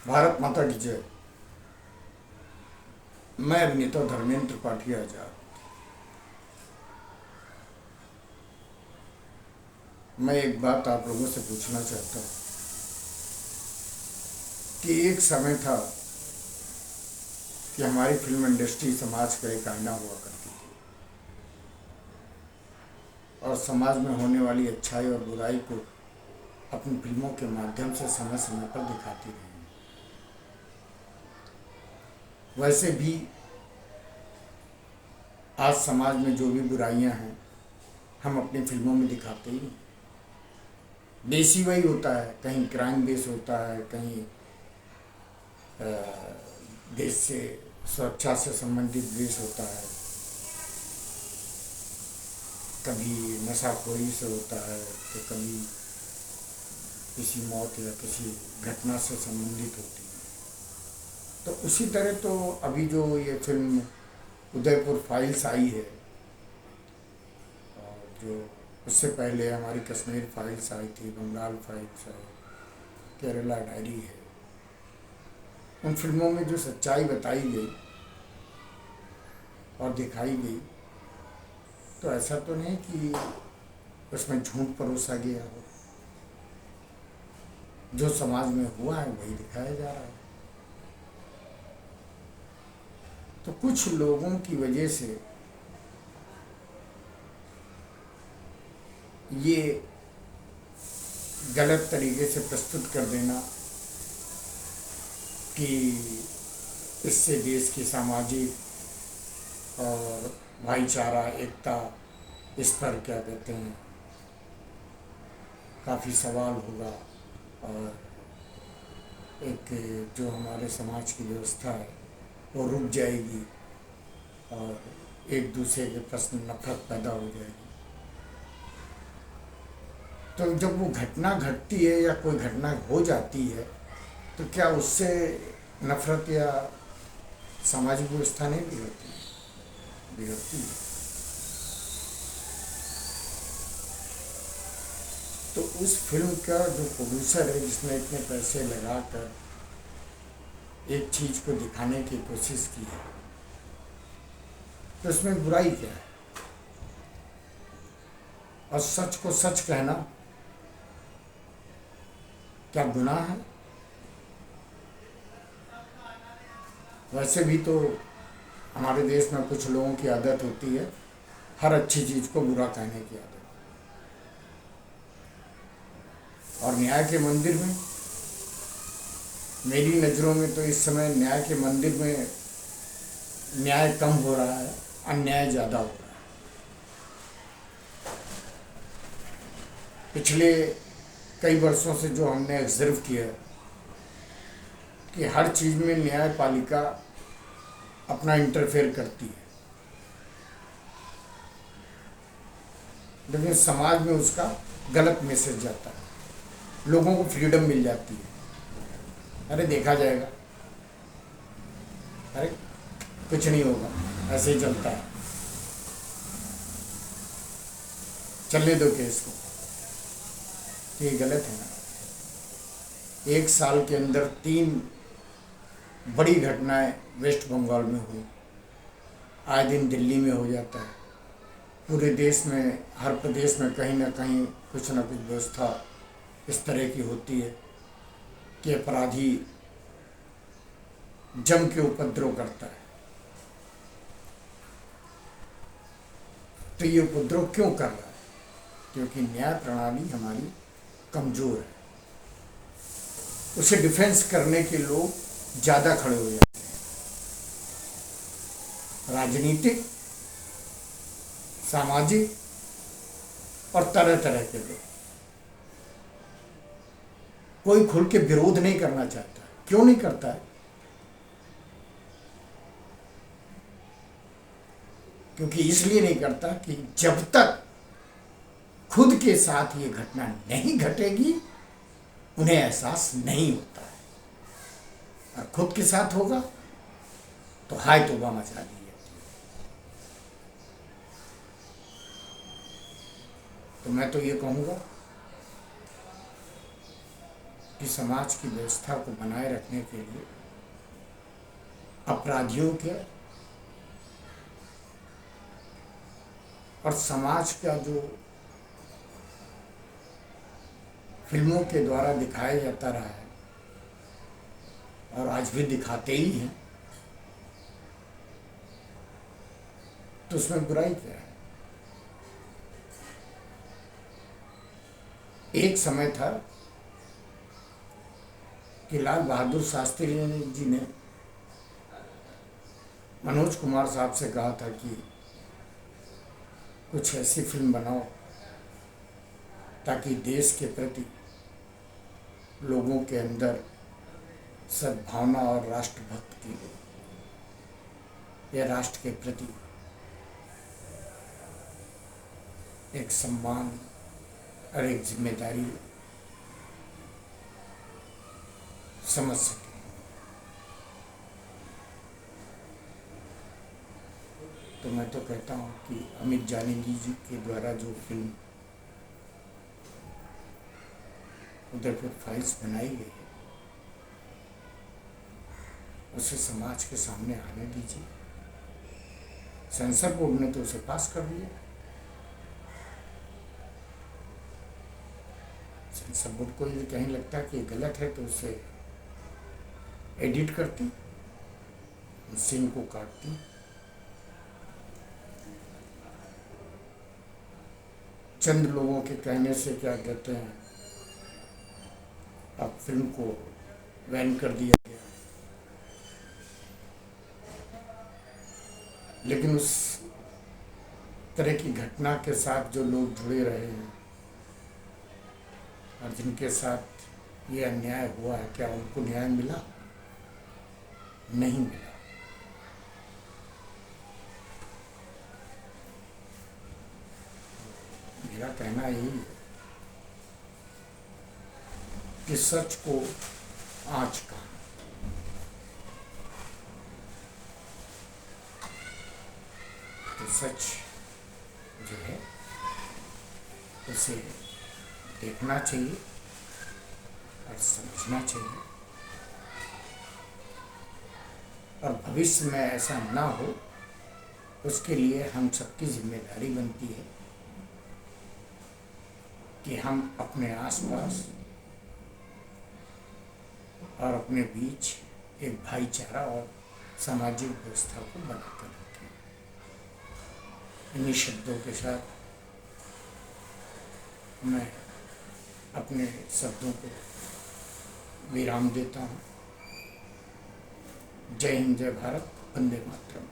भारत माता की जय। मैं अभिनेता धर्मेंद्र त्रिपाठी आजाद। मैं एक बात आप लोगों से पूछना चाहता हूँ कि एक समय था कि हमारी फिल्म इंडस्ट्री समाज का एक आईना हुआ करती थी और समाज में होने वाली अच्छाई और बुराई को अपनी फिल्मों के माध्यम से समय समय पर दिखाती रही। वैसे भी आज समाज में जो भी बुराइयां हैं हम अपनी फिल्मों में दिखाते ही नहीं। बेस ही वही होता है, कहीं क्राइम बेस होता है, कहीं देश से सुरक्षा से संबंधित बेस होता है, कभी नशाखोरी से होता है तो कभी किसी मौत या किसी घटना से संबंधित होती है। तो उसी तरह तो अभी जो ये फिल्म उदयपुर फाइल्स आई है और जो उससे पहले हमारी कश्मीर फाइल्स आई थी, बंगाल फाइल्स आई, केरला डायरी है, उन फिल्मों में जो सच्चाई बताई गई और दिखाई गई तो ऐसा तो नहीं कि उसमें झूठ परोसा गया हो। जो समाज में हुआ है वही दिखाया जा रहा है। तो कुछ लोगों की वजह से ये गलत तरीके से प्रस्तुत कर देना कि इससे देश की सामाजिक और भाईचारा एकता इस पर क्या कहते हैं काफ़ी सवाल होगा और एक जो हमारे समाज की व्यवस्था है वो रुक जाएगी और एक दूसरे के प्रश्न नफरत पैदा हो जाएगी। तो जब वो घटना घटती है या कोई घटना हो जाती है तो क्या उससे नफरत या सामाजिक व्यवस्था नहीं बिगड़ती? बिगड़ती है। तो उस फिल्म का जो प्रोड्यूसर है जिसने इतने पैसे लगाकर एक चीज़ को दिखाने की कोशिश की है तो इसमें बुराई क्या है? और सच को सच कहना क्या गुनाह है? वैसे भी तो हमारे देश में कुछ लोगों की आदत होती है हर अच्छी चीज़ को बुरा कहने की आदत। और न्याय के मंदिर में मेरी नज़रों में तो इस समय न्याय के मंदिर में न्याय कम हो रहा है, अन्याय ज़्यादा हो रहा है। पिछले कई वर्षों से जो हमने ऑब्जर्व किया कि हर चीज़ में न्यायपालिका अपना इंटरफेयर करती है, लेकिन समाज में उसका गलत मैसेज जाता है, लोगों को फ्रीडम मिल जाती है। अरे देखा जाएगा, अरे कुछ नहीं होगा, ऐसे ही चलता है, चलने दो केस को। ये गलत है ना। एक साल के अंदर 3 बड़ी घटनाएं वेस्ट बंगाल में हुई, आए दिन दिल्ली में हो जाता है, पूरे देश में हर प्रदेश में कहीं ना कहीं कुछ ना कुछ व्यवस्था इस तरह की होती है कि अपराधी जम के उपद्रव करता है। तो ये उपद्रव क्यों कर रहा है? क्योंकि न्याय प्रणाली हमारी कमज़ोर है, उसे डिफेंस करने के लोग ज़्यादा खड़े हो जाते हैं। राजनीतिक, सामाजिक और तरह तरह के लोग। कोई खुल के विरोध नहीं करना चाहता। क्यों नहीं करता है? क्योंकि इसलिए नहीं करता कि जब तक खुद के साथ ये घटना नहीं घटेगी उन्हें एहसास नहीं होता है, और खुद के साथ होगा तो हाय तौबा मचा दी जाती है। तो मैं तो ये कहूँगा कि कि समाज की व्यवस्था को बनाए रखने के लिए अपराधियों के और समाज का जो फिल्मों के द्वारा दिखाया जाता रहा है और आज भी दिखाते ही हैं, तो उसमें बुराई क्या है। एक समय था कि लाल बहादुर शास्त्री जी ने मनोज कुमार साहब से कहा था कि कुछ ऐसी फिल्म बनाओ ताकि देश के प्रति लोगों के अंदर सद्भावना और राष्ट्रभक्ति या राष्ट्र के प्रति एक सम्मान और एक जिम्मेदारी समझ सके। तो मैं तो कहता हूँ कि अमित जानेगी जी के द्वारा जो फिल्म उदयपुर फाइल्स बनाई गई है, उसे समाज के सामने आने दीजिए। सेंसर बोर्ड ने तो उसे पास कर दिया। सेंसर बोर्ड को यदि कहीं लगता है कि गलत है तो उसे एडिट करती, सीन को काटती। चंद लोगों के कहने से क्या कहते हैं, अब फिल्म को बैन कर दिया गया। लेकिन उस तरह की घटना के साथ जो लोग जुड़े रहे हैं और जिनके साथ ये अन्याय हुआ है, क्या उनको न्याय मिला? नहीं मिला। मेरा कहना यही है कि सच को आँच का, तो सच जो है उसे देखना चाहिए और समझना चाहिए, और भविष्य में ऐसा ना हो उसके लिए हम सबकी जिम्मेदारी बनती है कि हम अपने आसपास और अपने बीच एक भाईचारा और सामाजिक व्यवस्था को बनाकर रखें। इन्हीं शब्दों के साथ मैं अपने शब्दों को विराम देता हूँ। जय हिंद, जय भारत, वंदे मातरम।